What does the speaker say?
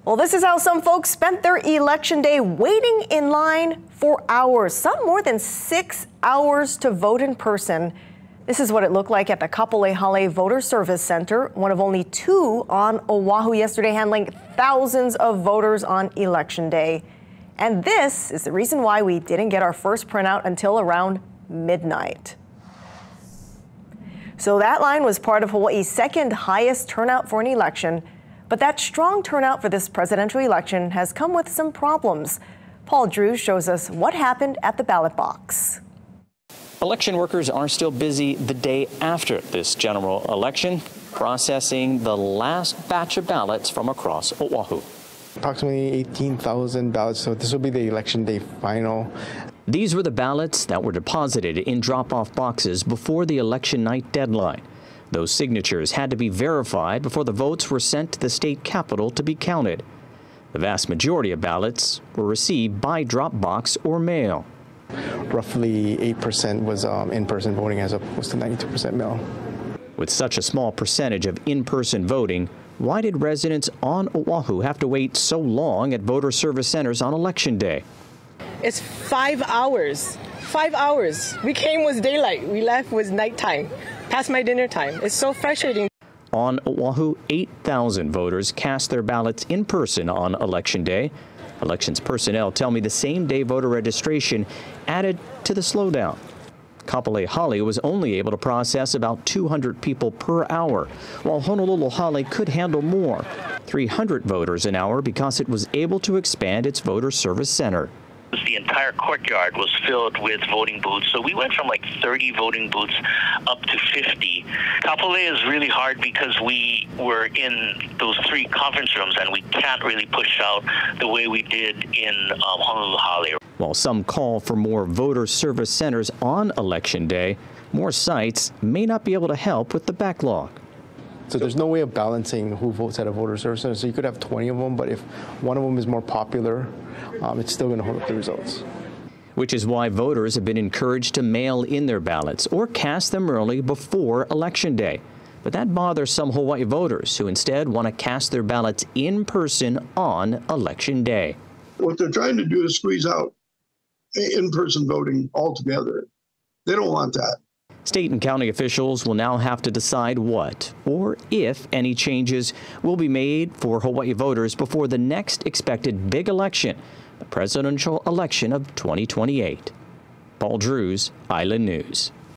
Well, this is how some folks spent their election day waiting in line for hours, some more than 6 hours to vote in person. This is what it looked like at the Kapolei Voter Service Center, one of only two on Oahu yesterday, handling thousands of voters on election day. And this is the reason why we didn't get our first printout until around midnight. So that line was part of Hawaii's second highest turnout for an election. But that strong turnout for this presidential election has come with some problems. Paul Drews shows us what happened at the ballot box. Election workers are still busy the day after this general election, processing the last batch of ballots from across Oahu. Approximately 18,000 ballots, so this will be the election day final. These were the ballots that were deposited in drop-off boxes before the election night deadline. Those signatures had to be verified before the votes were sent to the state capitol to be counted. The vast majority of ballots were received by drop box or mail. Roughly 8% was in-person voting as opposed to 92% mail. With such a small percentage of in-person voting, why did residents on Oahu have to wait so long at voter service centers on Election Day? It's 5 hours. 5 hours. We came was daylight. We left was nighttime. Past my dinner time. It's so frustrating. On Oahu, 8,000 voters cast their ballots in person on Election Day. Elections personnel tell me the same-day voter registration added to the slowdown. Kapolei Hale was only able to process about 200 people per hour, while Honolulu Hale could handle more, 300 voters an hour, because it was able to expand its voter service center. The entire courtyard was filled with voting booths, so we went from like 30 voting booths up to 50. Kapolei is really hard because we were in those 3 conference rooms and we can't really push out the way we did in Honolulu Hale. While some call for more voter service centers on Election Day, more sites may not be able to help with the backlog. So there's no way of balancing who votes at a voter service center. So you could have 20 of them, but if one of them is more popular, it's still going to hold up the results. Which is why voters have been encouraged to mail in their ballots or cast them early before Election Day. But that bothers some Hawaii voters who instead want to cast their ballots in person on Election Day. What they're trying to do is squeeze out in-person voting altogether. They don't want that. State and county officials will now have to decide what or if any changes will be made for Hawaii voters before the next expected big election, the presidential election of 2028. Paul Drews, Island News.